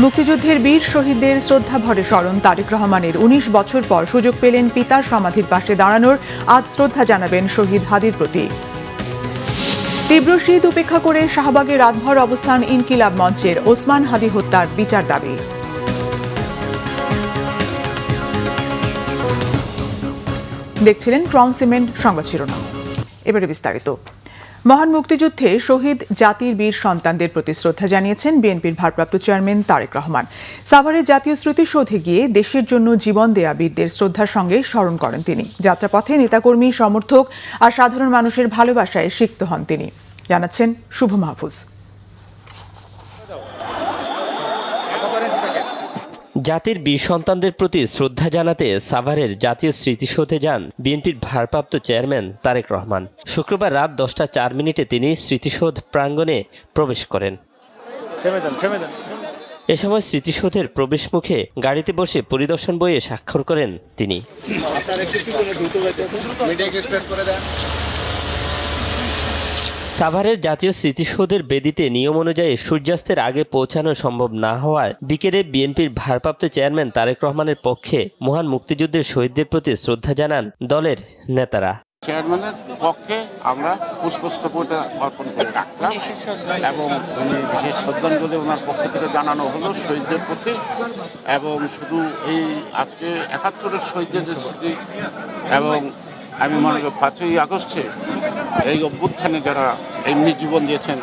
মুক্তিযুদ্ধের বীর শহীদদের শ্রদ্ধাভরে স্মরণ তারেক রহমানের ১৯ বছর পর সুযোগ পেলেন পিতার সমাধির পাশে দাঁড়ানোর। আজ শ্রদ্ধা জানাবেন শহীদ হাদির প্রতি। তীব্র শীত উপেক্ষা করে শাহবাগে রাতভর অবস্থান ইনকিলাব মঞ্চের। ওসমান হাদি হত্যার বিচার দাবি। দেখছিলেন ক্রাউন সিমেন্ট সংবাদ শিরোনাম। এবারে বিস্তারিত। মহান মুক্তিযুদ্ধে শহীদ জাতির বীর সন্তানদের প্রতি শ্রদ্ধা জানিয়েছেন বিএনপির ভারপ্রাপ্ত চেয়ারম্যান তারেক রহমান। সাভারের জাতীয় স্মৃতিসৌধে গিয়ে দেশের জন্য জীবন দেয়া বীরদের শ্রদ্ধার সঙ্গে স্মরণ করেন তিনি। যাত্রাপথে নেতাকর্মী, সমর্থক আর সাধারণ মানুষের ভালোবাসায় সিক্ত হন তিনি, জানাচ্ছেন শুভ মাহফুজ। জাতির বীর সন্তানদের প্রতি শ্রদ্ধা জানাতে সাভারের জাতীয় স্মৃতিসৌধে যান বিএনপির ভারপ্রাপ্ত চেয়ারম্যান তারেক রহমান। শুক্রবার রাত 10টা 4 মিনিটে তিনি স্মৃতিসৌধ প্রাঙ্গণে প্রবেশ করেন। এ সময় স্মৃতিসৌধের প্রবেশ মুখে গাড়িতে বসে পরিদর্শন বইয়ে স্বাক্ষর করেন তিনি। সাভারের জাতীয় স্মৃতিসৌধের বেদিতে নিয়ম অনুযায়ী সূর্যাস্তের আগে পৌঁছানো সম্ভব না হওয়ায় বিকেলে বিএনপির ভারপ্রাপ্ত চেয়ারম্যান তারেক রহমানের পক্ষে মহান মুক্তিযুদ্ধের শহীদদের প্রতি শ্রদ্ধা জানান দলের নেতারা। চেয়ারম্যানের পক্ষে আমরা পুষ্পস্তবকটা অর্পণ করে রাখলাম এবং উনি বিশেষ শ্রদ্ধাঞ্জলি ওনার পক্ষ থেকে জানানো হলো শহীদদের প্রতি। এবং শুধু এই আজকে ৭১-এর শহীদদের স্মৃতি এবং আমি মনে করি ৫ই আগস্টে এই অভ্যুত্থানে যারা এমনি জীবন দিয়েছেন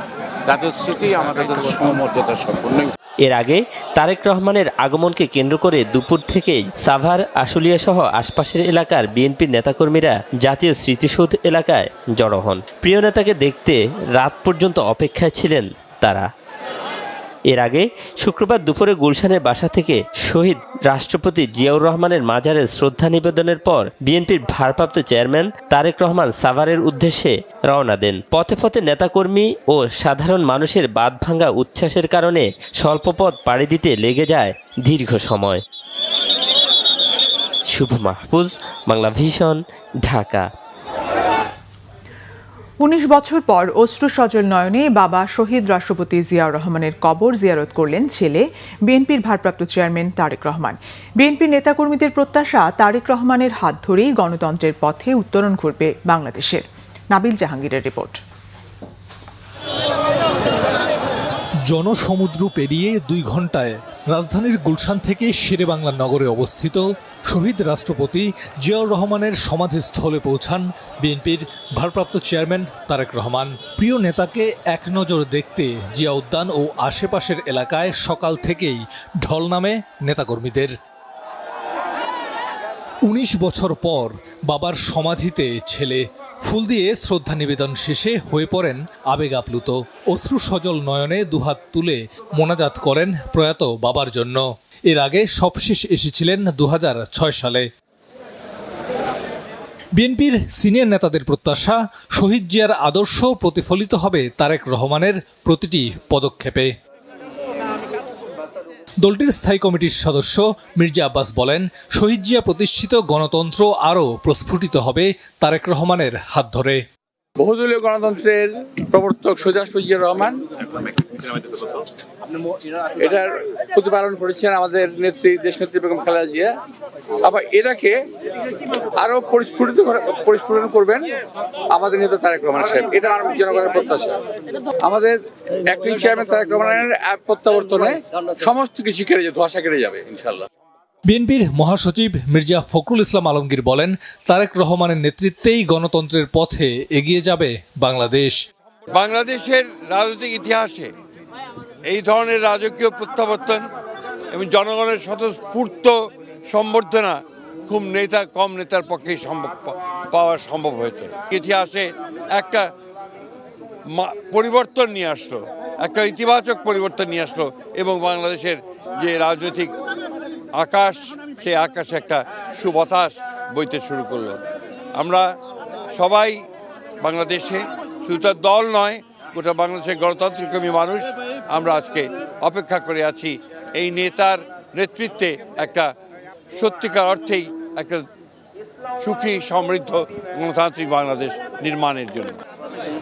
তাদের স্মৃতি আমাদের সমমর্যাদা সম্পন্ন। এর আগে তারেক রহমানের আগমনকে কেন্দ্র করে দুপুর থেকেই সাভার, আশুলিয়া সহ আশপাশের এলাকার বিএনপির নেতাকর্মীরা জাতীয় স্মৃতিসৌধ এলাকায় জড়ো হন। প্রিয় নেতাকে দেখতে রাত পর্যন্ত অপেক্ষায় ছিলেন তারা। এর আগে শুক্রবার দুপুরে গুলশানের বাসা থেকে শহীদ রাষ্ট্রপতি জিয়াউর রহমানের মাজারে শ্রদ্ধা নিবেদনের পর বিএনপির ভারপ্রাপ্ত চেয়ারম্যান তারেক রহমান সাভারের উদ্দেশ্যে রওনা দেন। পথে পথে নেতাকর্মী ও সাধারণ মানুষের বাঁধভাঙা উচ্ছ্বাসের কারণে স্বল্প পথ পাড়ি দিতে লেগে যায় দীর্ঘ সময়। শুভ মাহফুজ, বাংলা ভিশন, ঢাকা। ১৯ বছর পর অশ্রু সজল নয়নে বাবা শহীদ রাষ্ট্রপতি জিয়াউর রহমানের কবর জিয়ারত করলেন ছেলে বিএনপির ভারপ্রাপ্ত চেয়ারম্যান তারেক রহমান। বিএনপির নেতাকর্মীদের প্রত্যাশা, তারেক রহমানের হাত ধরেই গণতন্ত্রের পথে উত্তরণ ঘটবে বাংলাদেশের। নাবিল জাহাঙ্গীরের রিপোর্ট। জনসমুদ্র পেরিয়ে 2 ঘন্টায় রাজধানীর গুলশান থেকে শেরেবাংলা নগরে অবস্থিত শহীদ রাষ্ট্রপতি জিয়াউর রহমানের সমাধিস্থলে পৌঁছান বিএনপির ভারপ্রাপ্ত চেয়ারম্যান তারেক রহমান। প্রিয় নেতাকে এক নজর দেখতে জিয়া উদ্যান ও আশেপাশের এলাকায় সকাল থেকেই ঢল নামে নেতাকর্মীদের। ১৯ বছর পর বাবার সমাধিতে ছেলে ফুল দিয়ে শ্রদ্ধা নিবেদন শেষে হয়ে পড়েন আবেগ আপ্লুত। অশ্রু সজল নয়নে দুহাত তুলে মোনাজাত করেন প্রয়াত বাবার জন্য। এর আগে সবশেষ এসেছিলেন ২০০৬ সালে। বিএনপির সিনিয়র নেতাদের প্রত্যাশা, শহীদ জিয়ার আদর্শ প্রতিফলিত হবে তারেক রহমানের প্রতিটি পদক্ষেপে। দলটির স্থায়ী কমিটির সদস্য মির্জা আব্বাস বলেন, শহীদ জিয়া প্রতিষ্ঠিত গণতন্ত্র আরও প্রস্ফুটিত হবে তারেক রহমানের হাত ধরে। বহুদলীয় গণতন্ত্রের প্রবর্তক শহীদ রাষ্ট্রপতি জিয়াউর রহমান এটার প্রতিপালন করেছেন আমাদের নেত্রী, দেশনেত্রী বেগম খালেদা জিয়া। আবার এটাকে আরো পরিস্ফুটন করবেন আমাদের নেতা তারেক রহমান সাহেব। এটা জনগণের প্রত্যাশা। আমাদের অ্যাক্টিং চেয়ারম্যান তারেক রহমানের প্রত্যাবর্তনে সমস্ত কিছু কেটে যাবে, ধোঁয়াশা কেটে যাবে ইনশাল্লাহ। বিএনপির মহাসচিব মির্জা ফখরুল ইসলাম আলমগীর বলেন, তারেক রহমানের নেতৃত্বেই গণতন্ত্রের পথে এগিয়ে যাবে বাংলাদেশ। বাংলাদেশের রাজনৈতিক ইতিহাসে এই ধরনের রাজকীয় প্রত্যাবর্তন এবং জনগণের স্বতঃস্ফূর্ত সম্বর্ধনা খুব কম নেতার পক্ষেই পাওয়া সম্ভব হয়েছে। ইতিহাসে একটা পরিবর্তন নিয়ে আসলো, একটা ইতিবাচক পরিবর্তন নিয়ে আসলো এবং বাংলাদেশের যে রাজনৈতিক আকাশ, সেই আকাশে একটা সুবাতাস বইতে শুরু করলো। আমরা সবাই বাংলাদেশে, শুধু তার দল নয়, গোটা বাংলাদেশের গণতন্ত্রপ্রেমী মানুষ আমরা আজকে অপেক্ষা করে আছি এই নেতার নেতৃত্বে একটা সত্যিকার অর্থেই একটা সুখী, সমৃদ্ধ, গণতান্ত্রিক বাংলাদেশ নির্মাণের জন্য।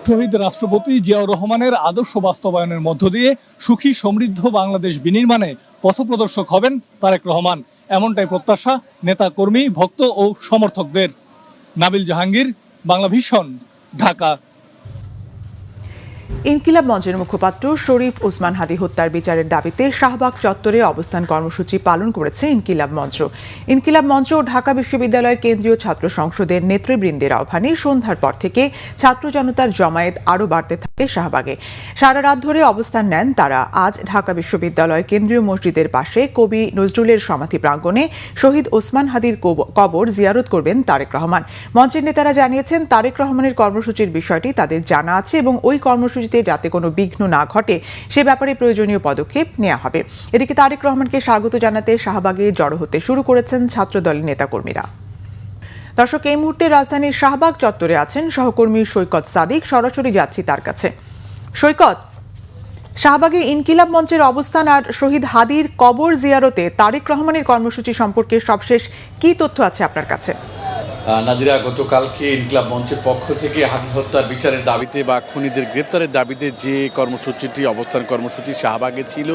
শহীদ রাষ্ট্রপতি জিয়াউর রহমানের আদর্শ বাস্তবায়নের মধ্য দিয়ে সুখী সমৃদ্ধ বাংলাদেশ বিনির্মাণে পথপ্রদর্শক হবেন তারেক রহমান, এমনটাই প্রত্যাশা নেতা কর্মী ভক্ত ও সমর্থকদের। নাবিল জাহাঙ্গীর, বাংলা ভিশন, ঢাকা। ইনকিলাব মঞ্চের মুখপাত্র শরীফ ওসমান হাদী হত্যার বিচারের দাবিতে শাহবাগ চত্বরে অবস্থান কর্মসূচি পালন করেছে ইনকিলাব মঞ্চ। ইনকিলাব মঞ্চ ও ঢাকা বিশ্ববিদ্যালয়ের কেন্দ্রীয় ছাত্র সংসদের নেতৃবৃন্দের আহ্বানে সন্ধ্যার পর থেকে ছাত্র জনতার জমায়েত আরও বাড়তে থাকে শাহবাগে। সারা রাত ধরে অবস্থান নেন তারা। আজ ঢাকা বিশ্ববিদ্যালয় কেন্দ্রীয় মসজিদের পাশে কবি নজরুলের সমাধি প্রাঙ্গণে শহীদ ওসমান হাদীর কবর জিয়ারত করবেন তারেক রহমান। মঞ্চের নেতারা জানিয়েছেন, তারেক রহমানের কর্মসূচির বিষয়টি তাদের জানা আছে এবং ওই কর্মসূচিতে যাতে কোনো বিঘ্ন না ঘটে সে ব্যাপারে প্রয়োজনীয় পদক্ষেপ নেওয়া হবে। এদিকে তারেক রহমানকে স্বাগত জানাতে শাহবাগে জড়ো হতে শুরু করেছেন ছাত্রদলের নেতাকর্মীরা। দর্শক, এই মুহূর্তে রাজধানীর শাহবাগ চত্বরে আছেন সহকর্মী সৈকত সাদিক। সরাসরি যাচ্ছি তার কাছে। সৈকত, শাহবাগে ইনকিলাব মঞ্চের অবস্থান আর শহীদ হাদীর কবর জিয়ারতে তারেক রহমানের কর্মসূচি সম্পর্কে সবশেষ কি তথ্য আছে আপনার কাছে? নাদিরা, গতকালকে ইনকিলাব মঞ্চের পক্ষ থেকে হাদী হত্যার বিচারের দাবিতে বা খুনিদের গ্রেপ্তারের দাবিতে যে কর্মসূচিটি অবস্থান কর্মসূচি শাহবাগে ছিল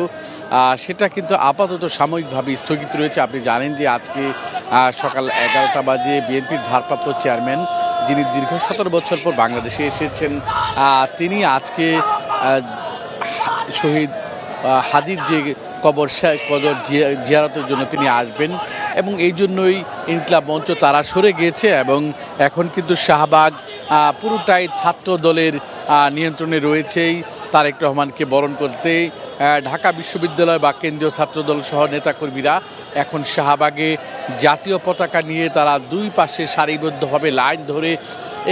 সেটা কিন্তু আপাতত সাময়িকভাবে স্থগিত রয়েছে। আপনি জানেন যে আজকে সকাল 11টা বাজে বিএনপির ভারপ্রাপ্ত চেয়ারম্যান, যিনি দীর্ঘ 17 বছর পর বাংলাদেশে এসেছেন, তিনি আজকে শহীদ হাদীর যে কবর জিয়ারতের জন্য তিনি আসবেন এবং এই জন্যই ইনকিলাব মঞ্চ তারা সরে গিয়েছে এবং এখন কিন্তু শাহবাগ পুরোটাই ছাত্র দলের নিয়ন্ত্রণে রয়েছেই। তারেক রহমানকে বরণ করতে ঢাকা বিশ্ববিদ্যালয় বা কেন্দ্রীয় ছাত্রদল সহ নেতাকর্মীরা এখন শাহবাগে জাতীয় পতাকা নিয়ে তারা দুই পাশে সারিবদ্ধভাবে লাইন ধরে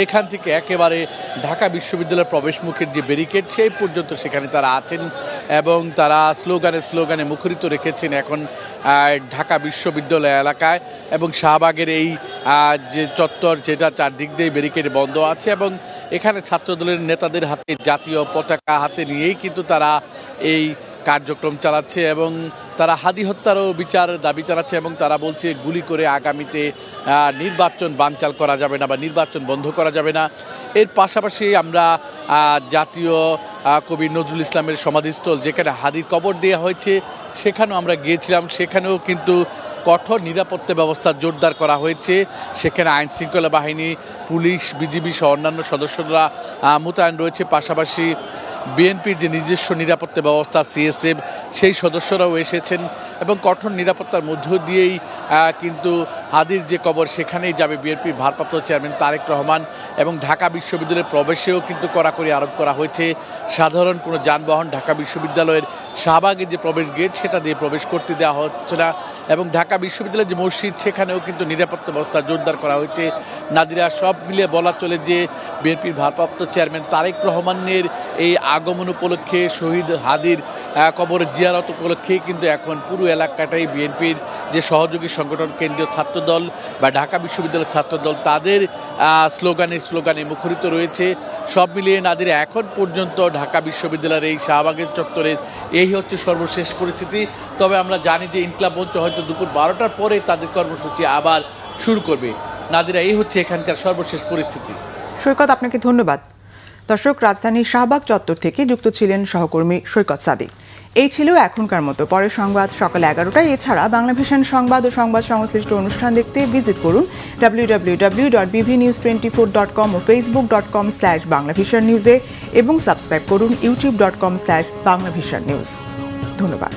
এখান থেকে একেবারে ঢাকা বিশ্ববিদ্যালয়ের প্রবেশমুখের যে ব্যারিকেড সেই পর্যন্ত সেখানে তারা আছেন এবং তারা স্লোগানে মুখরিত রেখেছেন এখন ঢাকা বিশ্ববিদ্যালয় এলাকায় এবং শাহবাগের এই যে চত্বর, যেটা চারদিক দিয়ে ব্যারিকেড বন্ধ আছে এবং এখানে ছাত্রদলের নেতাদের হাতে জাতীয় পতাকা হাতে নিয়েই কিন্তু তারা এই কার্যক্রম চালাচ্ছে এবং তারা হাদী হত্যারও বিচার দাবি চালাচ্ছে এবং তারা বলছে গুলি করে আগামীতে নির্বাচন বানচাল করা যাবে না বা নির্বাচন বন্ধ করা যাবে না। এর পাশাপাশি আমরা জাতীয় কবি নজরুল ইসলামের সমাধিস্থল, যেখানে হাদীর কবর দেওয়া হয়েছে, সেখানেও আমরা গিয়েছিলাম। সেখানেও কিন্তু কঠোর নিরাপত্তা ব্যবস্থা জোরদার করা হয়েছে। সেখানে আইন শৃঙ্খলা বাহিনী, পুলিশ, বিজিবি সহ অন্যান্য সদস্যরা মোতায়েন রয়েছে। পাশাপাশি বিএনপির যে নিজস্ব নিরাপত্তা ব্যবস্থা সিএসএফ, সেই সদস্যরাও এসেছেন এবং কঠোর নিরাপত্তার মধ্য দিয়েই কিন্তু হাদীর যে কবর সেখানেই যাবে বিএনপির ভারপ্রাপ্ত চেয়ারম্যান তারেক রহমান এবং ঢাকা বিশ্ববিদ্যালয়ের প্রবেশেও কিন্তু কড়াকড়ি আরোপ করা হয়েছে। সাধারণ কোনো যানবাহন ঢাকা বিশ্ববিদ্যালয়ের শাহবাগের যে প্রবেশ গেট সেটা দিয়ে প্রবেশ করতে দেওয়া হচ্ছে না এবং ঢাকা বিশ্ববিদ্যালয়ের যে মসজিদ সেখানেও কিন্তু নিরাপত্তা ব্যবস্থা জোরদার করা হয়েছে। নাদিরা, সব মিলিয়ে বলা চলে যে বিএনপির ভারপ্রাপ্ত চেয়ারম্যান তারেক রহমানের এই আগমন উপলক্ষে, শহীদ হাদীর কবর জিয়ারত উপলক্ষেই কিন্তু এখন পুরো এলাকাটাই বিএনপির যে সহযোগী সংগঠন কেন্দ্রীয় ছাত্রদল বা ঢাকা বিশ্ববিদ্যালয়ের ছাত্রদল তাদের স্লোগানে মুখরিত রয়েছে। সব মিলিয়ে নাদিরা, এখন পর্যন্ত ঢাকা বিশ্ববিদ্যালয়ের এই শাহবাগের চত্বরের এই হচ্ছে সর্বশেষ পরিস্থিতি। তবে আমরা জানি যে ইনকিলাব মঞ্চ হয়তো দুপুর 12টার পরে তাদের কর্মসূচি আবার শুরু করবে। নাদিরা, এই হচ্ছে এখানকার সর্বশেষ পরিস্থিতি। সৈকত, আপনাকে ধন্যবাদ। দর্শক, রাজধানীর শাহবাগ চত্বর থেকে যুক্ত ছিলেন সহকর্মী সৈকত সাদিক। এই ছিল এখনকার মতো। পরের সংবাদ সকাল 11টায়। এছাড়া বাংলা ভিশন সংবাদ ও সংবাদ সংশ্লিষ্ট অনুষ্ঠান দেখতে ভিজিট করুন www.bvnews24.com ও facebook.com/banglavishannews এবং সাবস্ক্রাইব করুন youtube.com/banglavishannews। ধন্যবাদ।